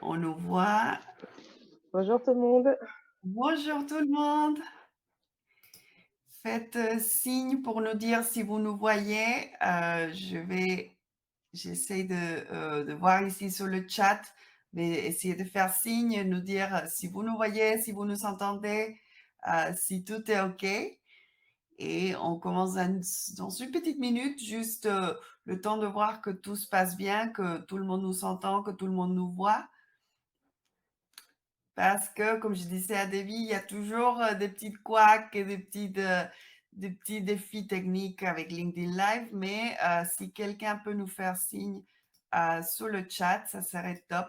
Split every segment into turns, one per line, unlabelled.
on nous voit.
Bonjour tout le monde.
Bonjour tout le monde. Faites signe pour nous dire si vous nous voyez. J'essaie de voir ici sur le chat, mais essayez de faire signe, nous dire si vous nous voyez, si vous nous entendez, si tout est OK. Et on commence dans une petite minute, juste le temps de voir que tout se passe bien, que tout le monde nous entend, que tout le monde nous voit. Parce que, comme je disais à Davy, il y a toujours des petites couacs et des petits défis techniques avec LinkedIn Live. Mais si quelqu'un peut nous faire signe sur le chat, ça serait top.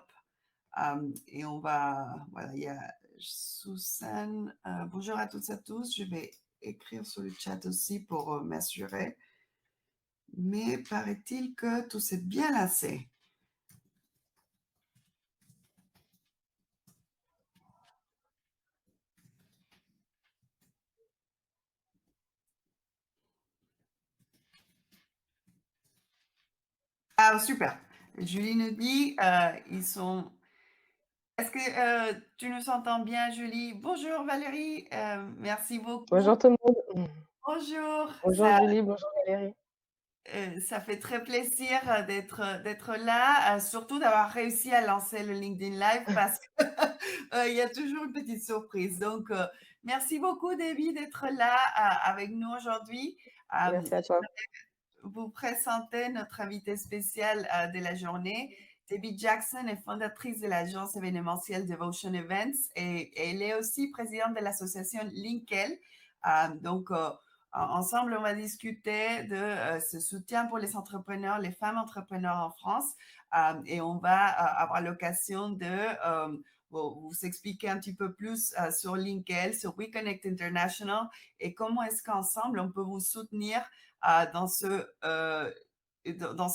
Et on va, voilà, il y a Susan. Bonjour à toutes et à tous. Je vais écrire sur le chat aussi pour m'assurer. Mais paraît-il que tout s'est bien lancé. Ah, super. Julie nous dit, ils sont. Est-ce que tu nous entends bien, Julie? Bonjour Valérie, merci beaucoup.
Bonjour tout le monde.
Bonjour,
Bonjour Julie, bonjour Valérie.
ça fait très plaisir d'être là, surtout d'avoir réussi à lancer le LinkedIn Live parce que il y a toujours une petite surprise. Donc, merci beaucoup, David, d'être là avec nous aujourd'hui.
Merci à toi.
Vous présenter notre invitée spéciale de la journée. Debbie Jackson est fondatrice de l'agence événementielle Devotion Events et elle est aussi présidente de l'association Linkel. Ensemble, on va discuter de ce soutien pour les entrepreneurs, les femmes entrepreneurs en France et on va avoir l'occasion de vous expliquer un petit peu plus sur Linkel, sur WeConnect International et comment est-ce qu'ensemble on peut vous soutenir dans ce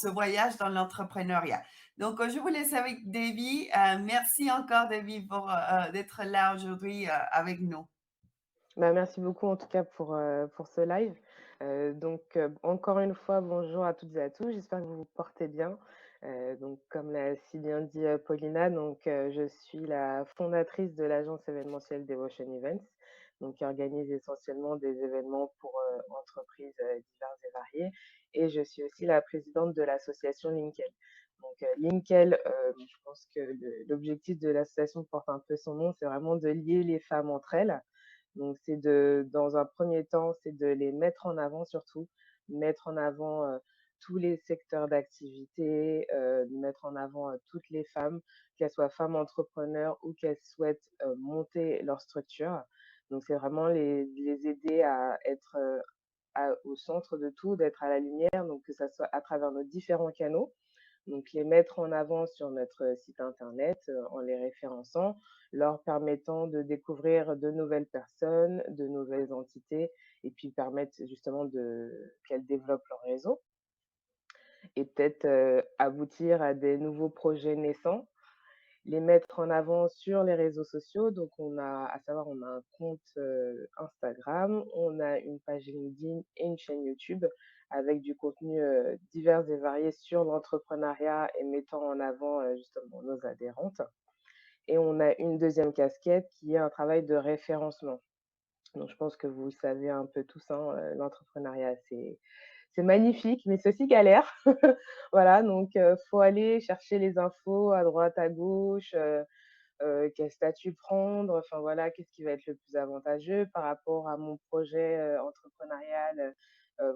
voyage dans l'entrepreneuriat. Donc, je vous laisse avec Davy. Merci encore, Davy, d'être là aujourd'hui avec nous.
Merci beaucoup en tout cas pour ce live. Encore une fois, bonjour à toutes et à tous. J'espère que vous vous portez bien. Donc comme l'a si bien dit, Paulina, je suis la fondatrice de l'agence événementielle Devotion Events, donc qui organise essentiellement des événements pour, entreprises, diverses et variées et je suis aussi la présidente de l'association Linkel. Linkel, je pense que l'objectif de l'association porte un peu son nom, c'est vraiment de lier les femmes entre elles. Donc c'est dans un premier temps, c'est de les mettre en avant surtout, mettre en avant, tous les secteurs d'activité, de mettre en avant, toutes les femmes, qu'elles soient femmes entrepreneurs ou qu'elles souhaitent, monter leur structure. Donc c'est vraiment les aider à être, au centre de tout, d'être à la lumière, donc que ça soit à travers nos différents canaux. Donc les mettre en avant sur notre site internet, en les référençant, leur permettant de découvrir de nouvelles personnes, de nouvelles entités et puis permettre justement qu'elles développent leur réseau et peut-être, aboutir à des nouveaux projets naissants. Les mettre en avant sur les réseaux sociaux, donc on a un compte, Instagram, on a une page LinkedIn et une chaîne YouTube avec du contenu, divers et varié sur l'entrepreneuriat et mettant en avant, justement nos adhérentes et on a une deuxième casquette qui est un travail de référencement. Donc je pense que vous savez un peu tous, hein, l'entrepreneuriat, c'est magnifique, mais c'est aussi galère. Voilà, faut aller chercher les infos à droite, à gauche, quel statut prendre, enfin voilà, qu'est-ce qui va être le plus avantageux par rapport à mon projet, entrepreneurial,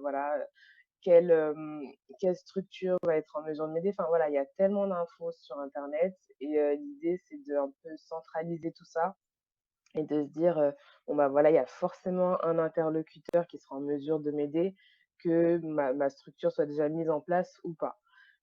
voilà, quelle structure va être en mesure de m'aider. Enfin voilà, il y a tellement d'infos sur internet et l'idée, c'est de un peu centraliser tout ça et de se dire, «Bon, bah, voilà, il y a forcément un interlocuteur qui sera en mesure de m'aider, que ma structure soit déjà mise en place ou pas».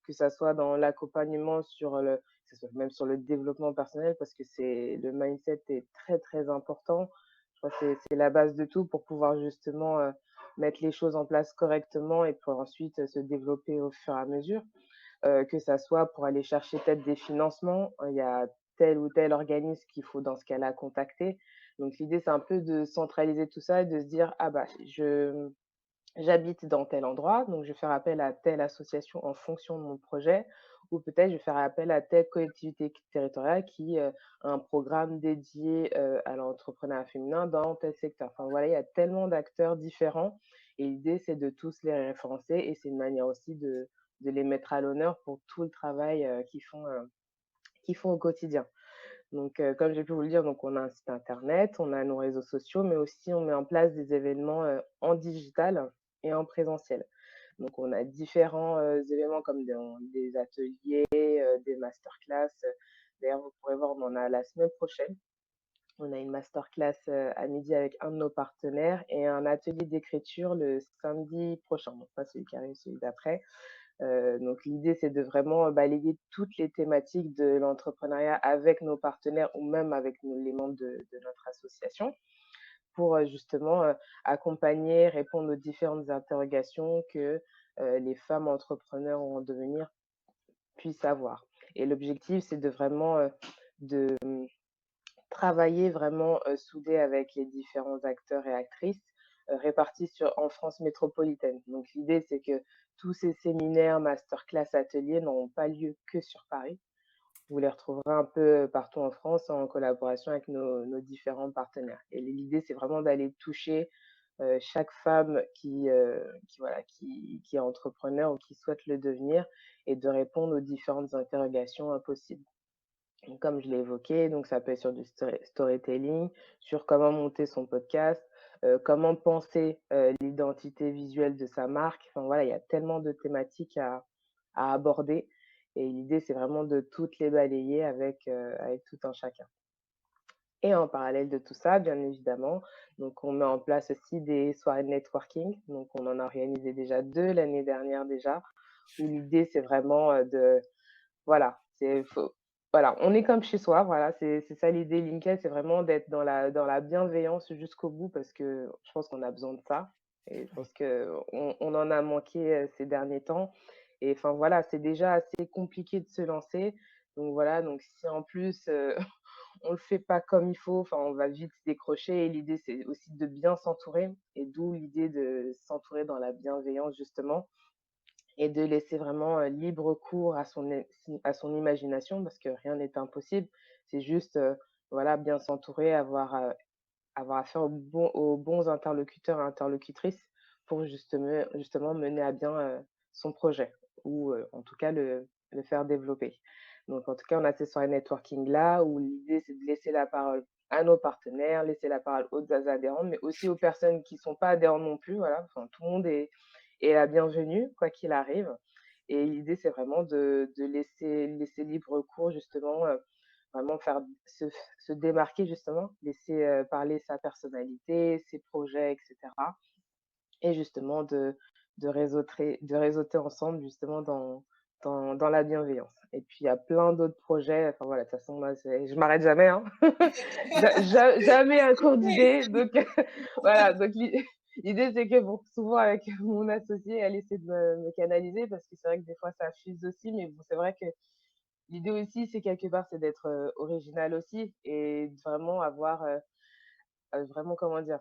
Que ça soit dans l'accompagnement que ça soit même sur le développement personnel parce que le mindset est très, très important. Je crois que c'est la base de tout pour pouvoir justement, mettre les choses en place correctement et pour ensuite, se développer au fur et à mesure. Que ça soit pour aller chercher peut-être des financements, il y a tel ou tel organisme qu'il faut dans ce cas-là contacter. Donc l'idée, c'est un peu de centraliser tout ça et de se dire: «Ah bah, j'habite dans tel endroit, donc je vais faire appel à telle association en fonction de mon projet, ou peut-être je vais faire appel à telle collectivité territoriale qui, a un programme dédié, à l'entrepreneuriat féminin dans tel secteur. Enfin voilà, il y a tellement d'acteurs différents et l'idée c'est de tous les référencer et c'est une manière aussi de les mettre à l'honneur pour tout le travail, qu'ils font au quotidien. Donc, comme j'ai pu vous le dire, donc on a un site internet, on a nos réseaux sociaux, mais aussi on met en place des événements, en digital et en présentiel. Donc on a différents, événements comme des ateliers, des masterclass. D'ailleurs, vous pourrez voir, on en a la semaine prochaine. On a une masterclass, à midi avec un de nos partenaires et un atelier d'écriture le samedi prochain, donc pas celui qui arrive, celui d'après. Donc l'idée, c'est de vraiment, balayer toutes les thématiques de l'entrepreneuriat avec nos partenaires ou même avec les membres de notre association pour, justement, accompagner, répondre aux différentes interrogations que, les femmes entrepreneurs en devenir puissent avoir. Et l'objectif, c'est de vraiment, de travailler vraiment, soudés avec les différents acteurs et actrices, répartis en France métropolitaine. Donc l'idée, c'est que tous ces séminaires, masterclass, ateliers n'auront pas lieu que sur Paris. Vous les retrouverez un peu partout en France en collaboration avec nos différents partenaires. Et l'idée, c'est vraiment d'aller toucher, chaque femme voilà, qui est entrepreneur ou qui souhaite le devenir et de répondre aux différentes interrogations, possibles. Donc, comme je l'ai évoqué, donc ça peut être sur du storytelling, sur comment monter son podcast, comment penser, l'identité visuelle de sa marque. Enfin voilà, il y a tellement de thématiques à aborder et l'idée, c'est vraiment de toutes les balayer avec tout un chacun. Et en parallèle de tout ça, bien évidemment, donc on met en place aussi des soirées de networking. Donc on en a organisé déjà 2 l'année dernière déjà, où l'idée, c'est vraiment, voilà, voilà, on est comme chez soi, voilà, c'est ça l'idée Linkel, c'est vraiment d'être dans la bienveillance jusqu'au bout parce que je pense qu'on a besoin de ça et je pense qu'on en a manqué, ces derniers temps et enfin voilà, c'est déjà assez compliqué de se lancer donc voilà, donc si en plus, on le fait pas comme il faut, enfin on va vite décrocher et l'idée c'est aussi de bien s'entourer et d'où l'idée de s'entourer dans la bienveillance justement et de laisser vraiment, libre cours à son imagination parce que rien n'est impossible. C'est juste, voilà, bien s'entourer, avoir affaire aux bons interlocuteurs et interlocutrices pour justement mener à bien, son projet ou, en tout cas le faire développer. Donc en tout cas, on a ces soirées networking-là où l'idée, c'est de laisser la parole à nos partenaires, laisser la parole aux adhérents, mais aussi aux personnes qui ne sont pas adhérents non plus, voilà. Enfin, tout le monde est la bienvenue, quoi qu'il arrive et l'idée, c'est vraiment de laisser libre cours justement, vraiment faire se démarquer justement, laisser, parler sa personnalité, ses projets et cetera et justement de réseauter ensemble justement dans la bienveillance et puis il y a plein d'autres projets, enfin voilà, de toute façon moi je m'arrête jamais, hein. Jamais un court d'idées donc voilà, donc l'idée c'est que bon, souvent avec mon associé, elle essaie de me canaliser parce que c'est vrai que des fois ça fuse aussi mais bon, c'est vrai que l'idée aussi, c'est quelque part, c'est d'être, original aussi et de vraiment avoir, vraiment comment dire?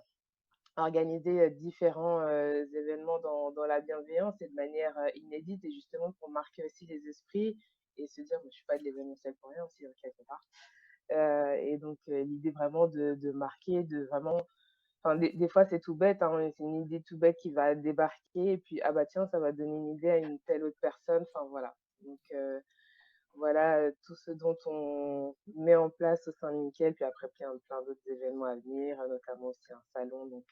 Organiser, différents, événements dans la bienveillance et de manière, inédite et justement pour marquer aussi les esprits et se dire: «Moi, je suis pas de l'événementiel pour rien aussi, quelque part». Et donc l'idée vraiment de marquer, de vraiment enfin des fois c'est tout bête, hein, c'est une idée tout bête qui va débarquer et puis: «Ah bah tiens, ça va donner une idée à une telle autre personne», enfin voilà. Donc voilà, tout ce dont on met en place au sein de Nickel, puis après plein d'autres événements à venir, notamment aussi un salon donc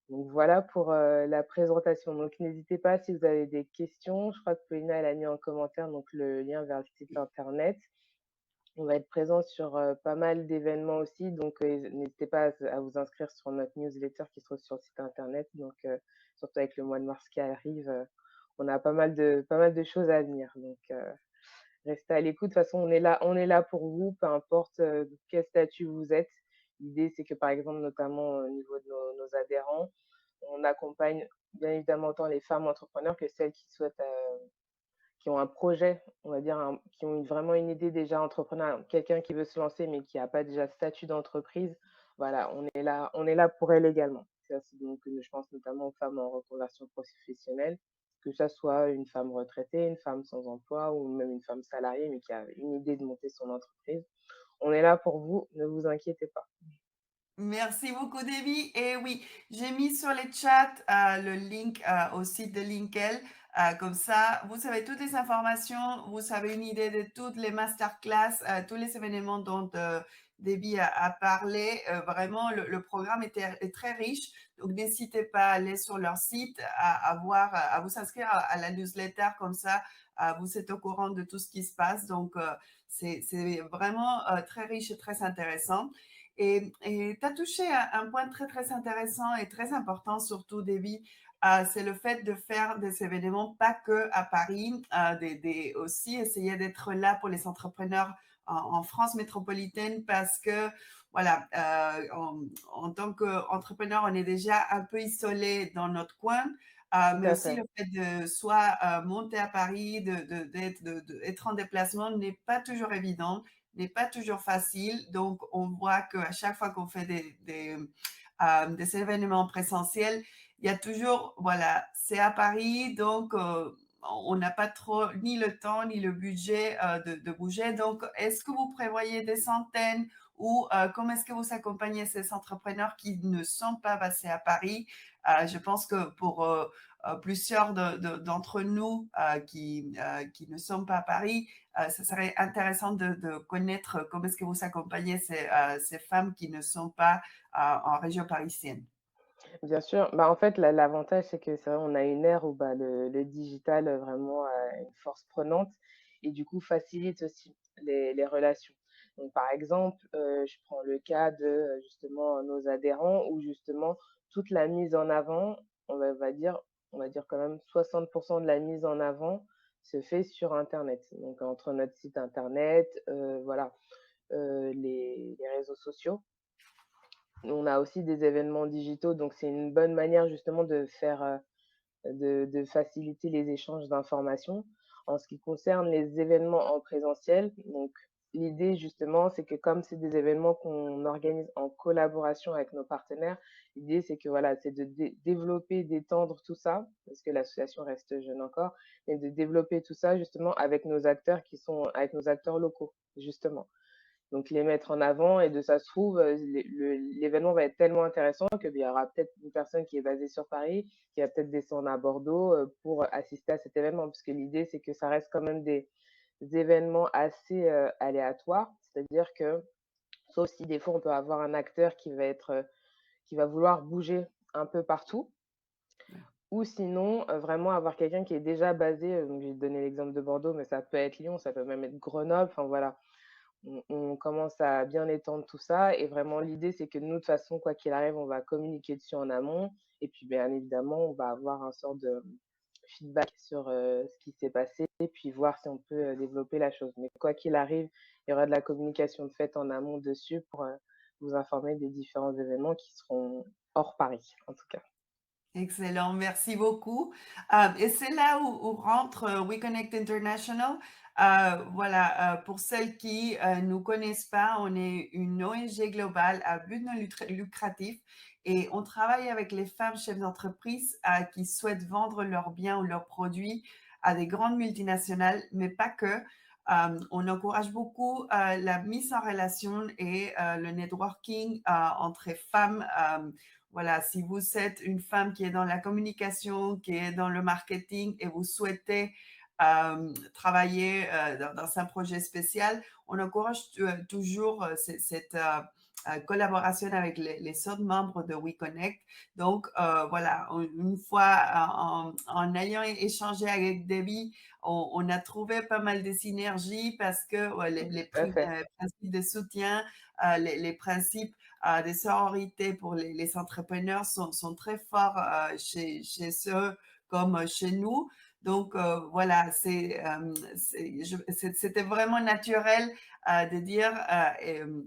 voilà pour, la présentation. Donc n'hésitez pas si vous avez des questions. Je crois que Paulina, elle a mis en commentaire donc le lien vers le site internet. On va être présent sur, pas mal d'événements aussi, donc n'hésitez pas à vous inscrire sur notre newsletter qui se trouve sur le site internet. Donc surtout avec le mois de mars qui arrive, on a pas mal de choses à venir donc restez à l'écoute. De toute façon, on est là pour vous, peu importe, quel statut vous êtes. L'idée, c'est que, par exemple, notamment au niveau de nos adhérents, on accompagne bien évidemment autant les femmes entrepreneurs que celles qui ont un projet, on va dire, qui ont vraiment une idée déjà entrepreneuriale. Quelqu'un qui veut se lancer mais qui a pas déjà de statut d'entreprise, voilà, on est là pour elle également. ça, donc je pense notamment aux femmes en reconversion professionnelle, que ça soit une femme retraitée, une femme sans emploi ou même une femme salariée, mais qui a une idée de monter son entreprise. On est là pour vous, ne vous inquiétez pas.
Merci beaucoup, Debbie. Et oui, j'ai mis sur les chats le link au site de Linkel. Comme ça, vous savez toutes les informations, vous savez une idée de toutes les masterclass, tous les événements dont Debbie a parlé. Vraiment, le programme est très riche. Donc, n'hésitez pas à aller sur leur site, à voir, à vous inscrire à la newsletter. Comme ça, vous êtes au courant de tout ce qui se passe. Donc, c'est vraiment très riche et très intéressant. Et tu as touché à un point très, très intéressant et très important, surtout, Debbie, c'est le fait de faire des événements pas que à Paris, aussi essayer d'être là pour les entrepreneurs en France métropolitaine parce que, voilà, en tant qu'entrepreneur, on est déjà un peu isolé dans notre coin.
Tout
Mais
à
aussi
fait.
le fait de soit monter à Paris, d'être en déplacement n'est pas toujours évident, n'est pas toujours facile. Donc, on voit qu'à chaque fois qu'on fait des événements présentiels, il y a toujours, voilà, c'est à Paris, donc on n'a pas trop ni le temps ni le budget de bouger. Donc, est-ce que vous prévoyez des centaines ou comment est-ce que vous accompagnez ces entrepreneurs qui ne sont pas basés à Paris? Je pense que pour plusieurs d'entre nous qui ne sont pas à Paris, ça serait intéressant de connaître comment est-ce que vous accompagnez ces femmes qui ne sont pas en région parisienne.
Bien sûr, bah, en fait, l'avantage, c'est que c'est vrai, on a une ère où bah, le digital vraiment a une force prenante et du coup facilite aussi les relations. Donc, par exemple, je prends le cas de justement nos adhérents où justement toute la mise en avant, on va dire quand même 60% de la mise en avant se fait sur Internet. Donc, entre notre site Internet, voilà, les réseaux sociaux. On a aussi des événements digitaux, donc c'est une bonne manière justement de faire, de faciliter les échanges d'informations. En ce qui concerne les événements en présentiel, donc l'idée justement, c'est que comme c'est des événements qu'on organise en collaboration avec nos partenaires, l'idée c'est que voilà, c'est de développer, d'étendre tout ça, parce que l'association reste jeune encore, mais de développer tout ça justement avec nos acteurs avec nos acteurs locaux, justement. Donc les mettre en avant et de ça se trouve, l'événement va être tellement intéressant que, il y aura peut-être une personne qui est basée sur Paris, qui va peut-être descendre à Bordeaux, pour assister à cet événement. Parce que l'idée, c'est que ça reste quand même des événements assez, aléatoires. C'est-à-dire que, sauf si des fois on peut avoir un acteur qui va vouloir bouger un peu partout ou sinon, vraiment avoir quelqu'un qui est déjà basé, donc j'ai donné l'exemple de Bordeaux, mais ça peut être Lyon, ça peut même être Grenoble, enfin voilà. On commence à bien étendre tout ça et vraiment l'idée, c'est que nous, de toute façon, quoi qu'il arrive, on va communiquer dessus en amont et puis, bien évidemment, on va avoir un sort de feedback sur, ce qui s'est passé et puis voir si on peut, développer la chose. Mais quoi qu'il arrive, il y aura de la communication de fait en amont dessus pour, vous informer des différents événements qui seront hors Paris, en tout cas.
Excellent, merci beaucoup. Et c'est là où rentre WeConnect International. Voilà, pour celles qui ne nous connaissent pas, on est une ONG globale à but non lucratif et on travaille avec les femmes chefs d'entreprise qui souhaitent vendre leurs biens ou leurs produits à des grandes multinationales, mais pas que. On encourage beaucoup la mise en relation et le networking entre femmes. Voilà, si vous êtes une femme qui est dans la communication, qui est dans le marketing et vous souhaitez travailler dans un projet spécial, on encourage toujours cette collaboration avec les autres membres de WeConnect. Donc, voilà, une fois en ayant échangé avec Debbie, on a trouvé pas mal de synergies parce que les
Tout à fait.
principes de soutien, les principes des sororités pour les entrepreneurs sont très forts chez eux comme chez nous. Donc, voilà, c'était vraiment naturel de dire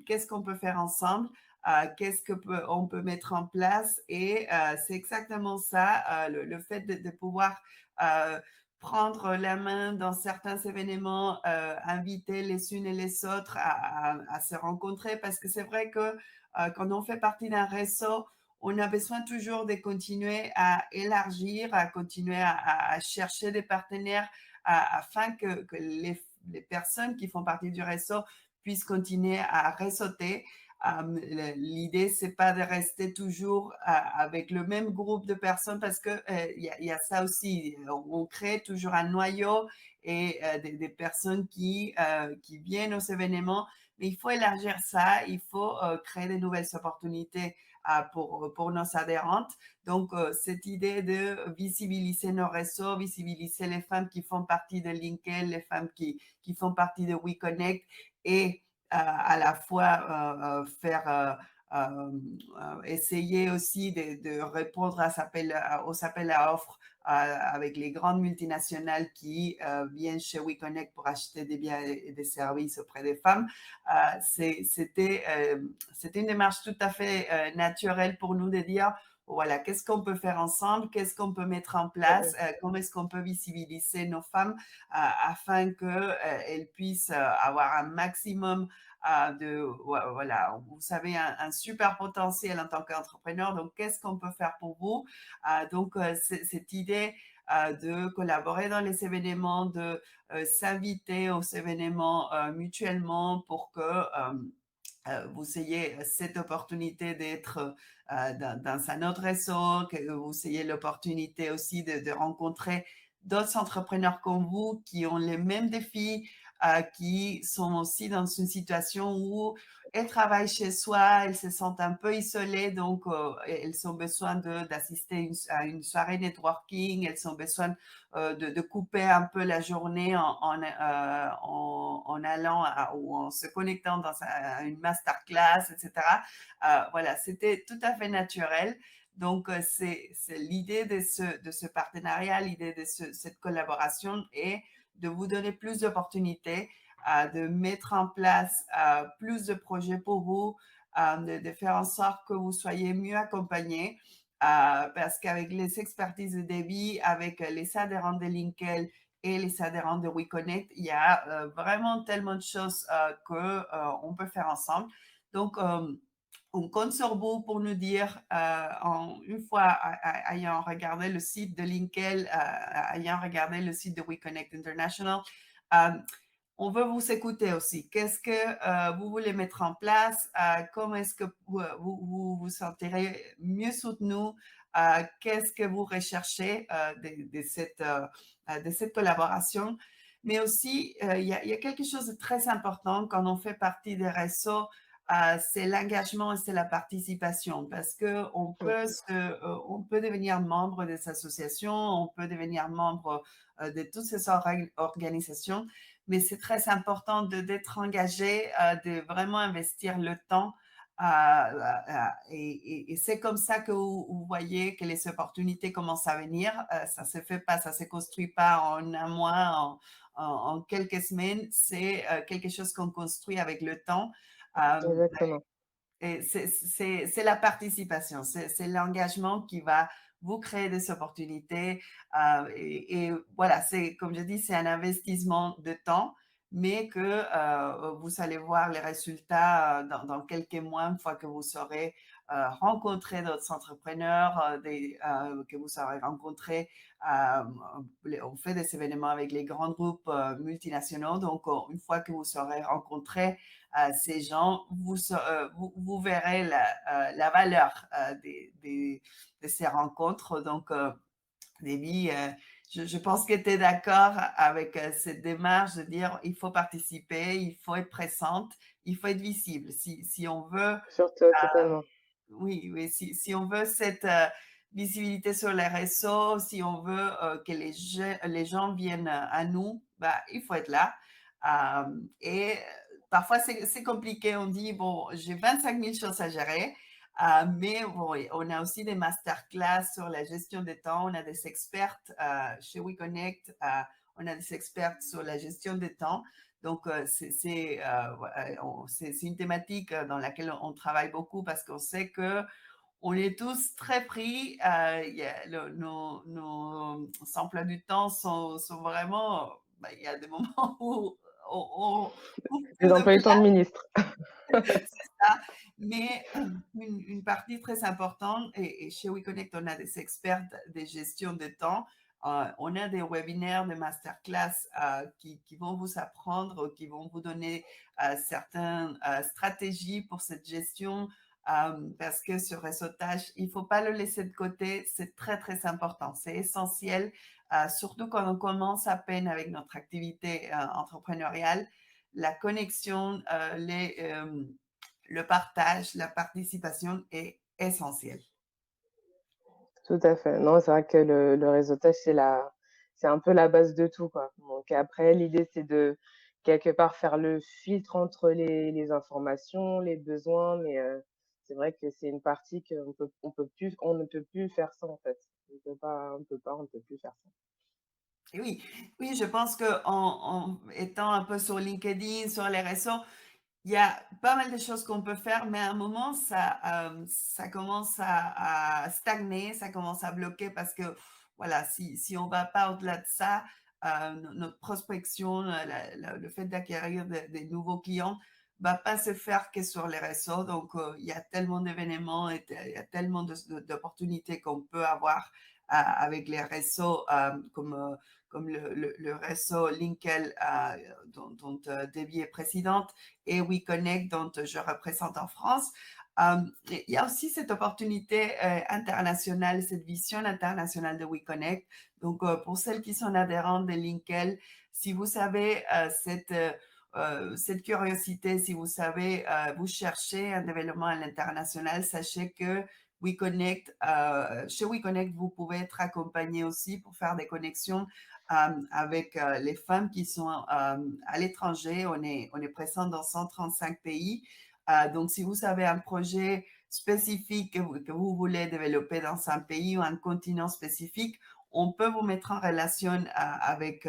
qu'est-ce qu'on peut faire ensemble, qu'est-ce on peut mettre en place. Et c'est exactement ça, le fait de pouvoir prendre la main dans certains événements, inviter les unes et les autres à se rencontrer, parce que c'est vrai que quand on fait partie d'un réseau, on a besoin toujours de continuer à élargir, à continuer à chercher des partenaires afin que les personnes qui font partie du réseau puissent continuer à réseauter. L'idée, c'est pas de rester toujours avec le même groupe de personnes parce que il y a ça aussi. On crée toujours un noyau et des personnes qui viennent aux événements, mais il faut élargir ça. Il faut créer de nouvelles opportunités pour nos adhérentes. Donc, cette idée de visibiliser nos réseaux, visibiliser les femmes qui font partie de LinkedIn, les femmes qui font partie de WeConnect et à la fois faire essayer aussi de répondre aux appels à offres avec les grandes multinationales qui viennent chez WeConnect pour acheter des biens et des services auprès des femmes. C'était une démarche tout à fait naturelle pour nous de dire, voilà, qu'est-ce qu'on peut faire ensemble, qu'est-ce qu'on peut mettre en place, comment est-ce qu'on peut visibiliser nos femmes afin qu'elles puissent avoir un maximum voilà, vous savez, un super potentiel en tant qu'entrepreneur. Donc, qu'est-ce qu'on peut faire pour vous? Donc, cette idée de collaborer dans les événements, de s'inviter aux événements mutuellement pour que vous ayez cette opportunité d'être dans un autre réseau, que vous ayez l'opportunité aussi de rencontrer d'autres entrepreneurs comme vous qui ont les mêmes défis, qui sont aussi dans une situation où elles travaillent chez soi, elles se sentent un peu isolées, donc elles ont besoin d'assister à une soirée networking, elles ont besoin de couper un peu la journée en allant ou en se connectant à une masterclass, etc. Voilà, c'était tout à fait naturel. Donc, c'est l'idée de ce partenariat, l'idée de cette collaboration est de vous donner plus d'opportunités, de mettre en place plus de projets pour vous, de faire en sorte que vous soyez mieux accompagnés. Parce qu'avec les expertises de Debbie, avec les adhérents de LinkedIn et les adhérents de WeConnect, il y a vraiment tellement de choses qu'on peut faire ensemble. Donc, on compte sur vous pour nous dire, une fois ayant regardé le site de LinkedIn, ayant regardé le site de WeConnect International, euh, on veut vous écouter aussi. Qu'est-ce que vous voulez mettre en place? Comment est-ce que vous sentirez mieux soutenu? Qu'est-ce que vous recherchez de cette collaboration? Mais aussi, il y a quelque chose de très important quand on fait partie des réseaux, c'est l'engagement et c'est la participation parce qu'on peut, on peut devenir membre des associations, on peut devenir membre de toutes ces organisations, mais c'est très important d'être engagé, de vraiment investir le temps. Et c'est comme ça que vous voyez que les opportunités commencent à venir. Ça se fait pas, ça se construit pas en un mois, en quelques semaines. C'est quelque chose qu'on construit avec le temps. Euh,
Exactement.
et c'est la participation, c'est l'engagement qui va vous créer des opportunités. Et voilà, c'est comme je dis, c'est un investissement de temps, mais que vous allez voir les résultats dans quelques mois, une fois que vous aurez rencontré d'autres entrepreneurs, que vous aurez rencontré. euh, on fait des événements avec les grands groupes multinationaux, donc une fois que vous aurez rencontré ces gens, vous verrez la valeur de ces rencontres. Donc, Debbie, je pense que tu es d'accord avec cette démarche de dire il faut participer, il faut être présente, il faut être visible. Si on veut,
Surtout, totalement.
oui, oui, si on veut cette visibilité sur les réseaux, si on veut que les gens viennent à nous, bah, il faut être là. Et parfois, c'est compliqué. On dit, bon, j'ai 25 000 choses à gérer, mais bon, on a aussi des masterclass sur la gestion des temps. On a des expertes chez WeConnect. On a des expertes sur la gestion des temps. Donc, c'est une thématique dans laquelle on travaille beaucoup parce qu'on sait que on est tous très pris. Nos emplois du temps sont vraiment. Ben, il y a des moments où
Les
beaucoup de
emplois du temps de ministre.
c'est ça, mais une partie très importante et chez WeConnect, on a des experts de gestion de temps. On a des webinaires, des masterclass qui vont vous apprendre, qui vont vous donner certaines stratégies pour cette gestion parce que ce réseautage, il ne faut pas le laisser de côté, c'est très, très important, c'est essentiel, surtout quand on commence à peine avec notre activité entrepreneuriale la connexion, le partage, la participation est essentielle.
Tout à fait. Non, c'est vrai que le réseautage, c'est un peu la base de tout, quoi. Donc après, l'idée, c'est de quelque part faire le filtre entre les informations, les besoins, mais c'est vrai que c'est une partie on ne peut plus faire ça, en fait. On ne peut plus faire ça.
Et oui, oui, je pense qu'en étant un peu sur LinkedIn, sur les réseaux, il y a pas mal de choses qu'on peut faire, mais à un moment, ça commence à stagner, ça commence à bloquer parce que, voilà, si on va pas au-delà de ça, notre prospection, le fait d'acquérir des nouveaux clients va pas se faire que sur les réseaux. Donc, il y a tellement d'événements et il y a tellement d'opportunités qu'on peut avoir avec les réseaux comme le réseau LinkedIn dont Debbie est présidente et WeConnect dont je représente en France. Il y a aussi cette opportunité internationale, cette vision internationale de WeConnect. Donc, pour celles qui sont adhérentes de LinkedIn, si vous avez cette curiosité, si vous savez, vous cherchez un développement à l'international, sachez que chez WeConnect, vous pouvez être accompagné aussi pour faire des connexions avec les femmes qui sont à l'étranger. On est présent dans 135 pays. Donc, si vous avez un projet spécifique que vous voulez développer dans un pays ou un continent spécifique, on peut vous mettre en relation avec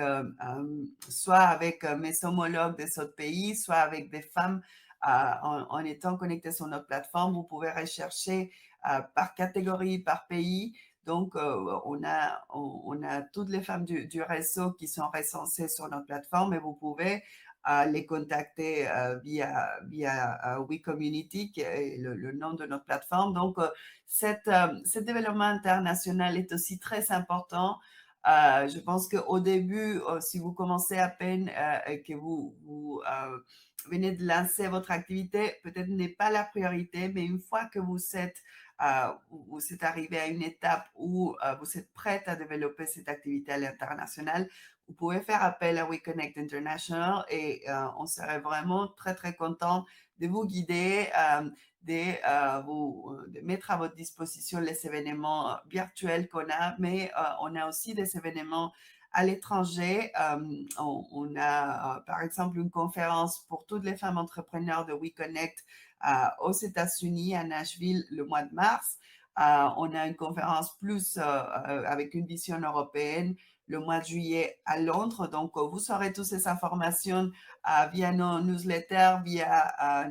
soit avec mes homologues des autres pays, soit avec des femmes en étant connectés sur notre plateforme. Vous pouvez rechercher par catégorie, par pays. Donc, on a toutes les femmes du réseau qui sont référencées sur notre plateforme et vous pouvez les contacter via WeCommunity, qui est le nom de notre plateforme. Donc, ce développement international est aussi très important. Je pense qu'au début, si vous commencez à peine et que vous venez de lancer votre activité, peut-être n'est pas la priorité, mais une fois que vous êtes arrivé à une étape où vous êtes prête à développer cette activité à l'international, vous pouvez faire appel à WeConnect International et on serait vraiment très, très content de vous guider, de mettre à votre disposition les événements virtuels qu'on a, mais on a aussi des événements à l'étranger. On a, par exemple, une conférence pour toutes les femmes entrepreneurs de WeConnect aux États-Unis, à Nashville, le mois de mars. On a une conférence plus avec une vision européenne le mois de juillet à Londres. Donc, vous aurez toutes ces informations via nos newsletters, via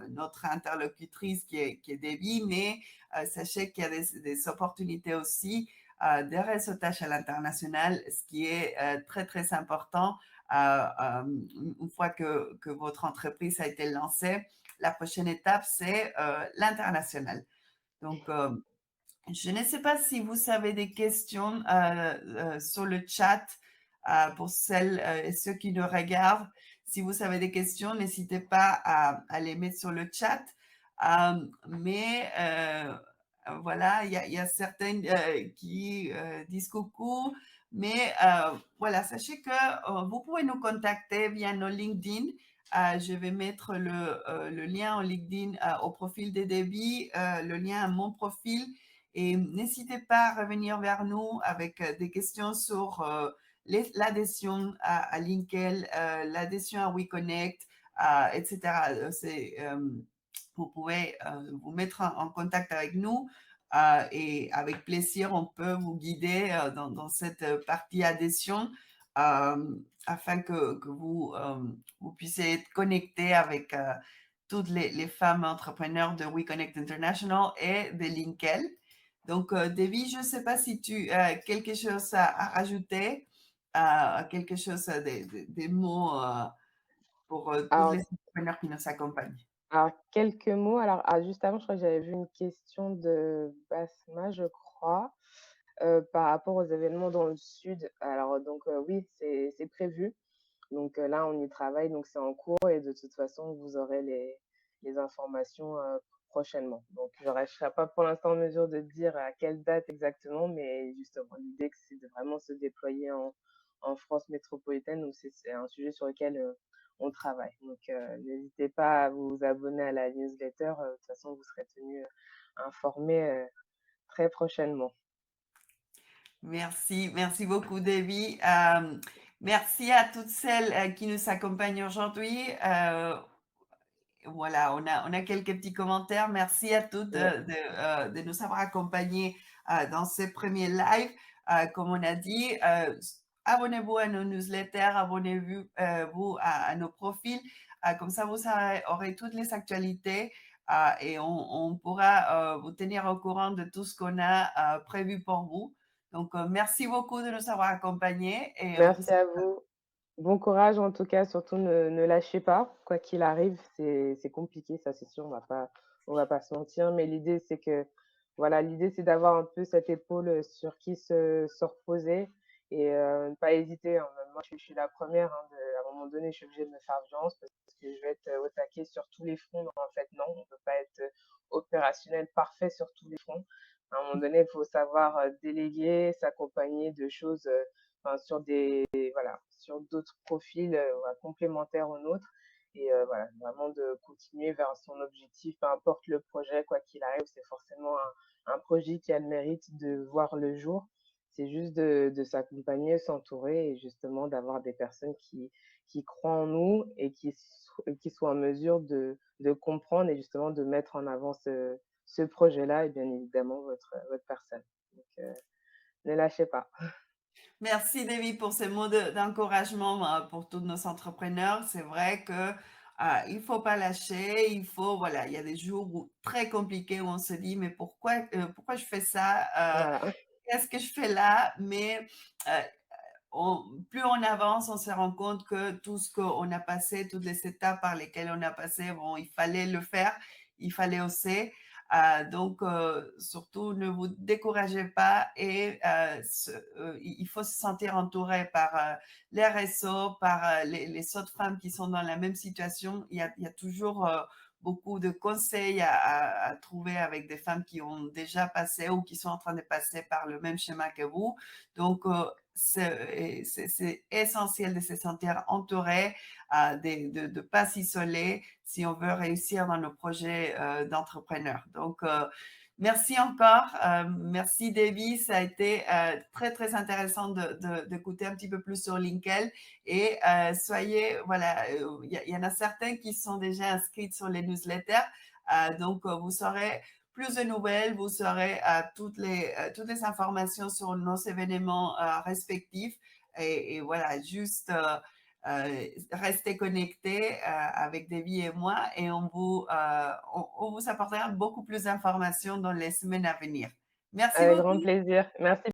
notre interlocutrice qui est Debbie, mais sachez qu'il y a des opportunités aussi de réseautage à l'international, ce qui est très, très important. Une fois que votre entreprise a été lancée, la prochaine étape, c'est l'international. Donc, je ne sais pas si vous avez des questions sur le chat pour celles et ceux qui nous regardent. Si vous avez des questions, n'hésitez pas à les mettre sur le chat. Mais voilà, il y a certaines qui disent coucou. Mais voilà, sachez que vous pouvez nous contacter via nos LinkedIn. Je vais mettre le lien en LinkedIn au profil de Debbie, le lien à mon profil. Et n'hésitez pas à revenir vers nous avec des questions sur l'adhésion à LinkedIn, l'adhésion à WeConnect, etc. Vous pouvez vous mettre en contact avec nous et avec plaisir, on peut vous guider dans cette partie adhésion afin que vous puissiez être connecté avec toutes les femmes entrepreneurs de WeConnect International et de LinkedIn. Donc, Debbie, je ne sais pas si tu as quelque chose à rajouter, quelque chose, des mots pour tous
Alors
les entrepreneurs qui nous accompagnent.
alors quelques mots, alors, juste avant, je crois que j'avais vu une question de Basma, je crois, par rapport aux événements dans le sud. Alors donc, oui, c'est prévu. Donc là, on y travaille, donc c'est en cours et de toute façon, vous aurez les informations, prochainement. Donc je serai pas pour l'instant en mesure de dire à quelle date exactement, mais justement, l'idée que c'est de vraiment se déployer en France métropolitaine, donc c'est un sujet sur lequel, on travaille. Donc n'hésitez pas à vous abonner à la newsletter, de toute façon, vous serez tenus, informés, très prochainement.
Merci, merci beaucoup, Debbie. Merci à toutes celles qui nous accompagnent aujourd'hui. Voilà, on a quelques petits commentaires. Merci à toutes
Ouais.
de nous avoir accompagnés dans ce premier live. Comme on a dit, abonnez-vous à nos newsletters, abonnez-vous vous à nos profils. Comme ça, aurez toutes les actualités et on pourra vous tenir au courant de tout ce qu'on a prévu pour vous. Donc, merci beaucoup de nous avoir accompagnés et on vous
Merci à vous. Bon courage en tout cas, surtout ne lâchez pas, quoi qu'il arrive, c'est compliqué, ça c'est sûr, on va pas se mentir, mais l'idée c'est que voilà, l'idée c'est d'avoir un peu cette épaule, sur qui se reposer et ne pas hésiter, hein. Même moi je suis la première, hein, à un moment donné, je suis obligée de me faire violence parce que je vais être, au taquet sur tous les fronts, mais en fait non, on peut pas être, opérationnel parfait sur tous les fronts. À un moment donné, il faut savoir, déléguer, s'accompagner de choses, enfin sur des voilà, sur d'autres profils, voilà, complémentaires aux nôtres et voilà, vraiment de continuer vers son objectif, peu importe le projet, quoi qu'il arrive, c'est forcément un projet qui a le mérite de voir le jour. C'est juste de s'accompagner, s'entourer et justement d'avoir des personnes qui croient en nous et qui soient en mesure de comprendre et justement de mettre en avant ce projet-là et bien évidemment votre personne. Donc ne lâchez pas.
Merci, David, pour ces mots d'encouragement pour tous nos entrepreneurs. C'est vrai que il faut pas lâcher. Il faut, voilà, il y a des jours très compliqués où on se dit, mais pourquoi je fais ça?
Voilà.
Qu'est-ce que je fais là? Mais euh, plus on avance, on se rend compte que tout ce qu'on a passé, toutes les étapes par lesquelles on a passé, bon, il fallait le faire, il fallait oser. Donc, surtout, ne vous découragez pas et il faut se sentir entouré par les réseaux, par les autres femmes qui sont dans la même situation. Il y a toujours beaucoup de conseils à trouver avec des femmes qui ont déjà passé ou qui sont en train de passer par le même schéma que vous. Donc, c'est essentiel de se sentir entouré, de ne pas s'isoler si on veut réussir dans nos projets d'entrepreneur. Donc, merci encore. Merci, Davy. Ça a été très, très intéressant d'écouter un petit peu plus sur LinkedIn. Et soyez, voilà, y en a certains qui sont déjà inscrits sur les newsletters. Donc, vous saurez plus de nouvelles, vous saurez toutes les informations sur nos événements respectifs. Et voilà, juste restez connectés avec Davy et moi et on vous apportera beaucoup plus d'informations dans les semaines à venir. Merci
Avec grand
beaucoup.
plaisir. Merci.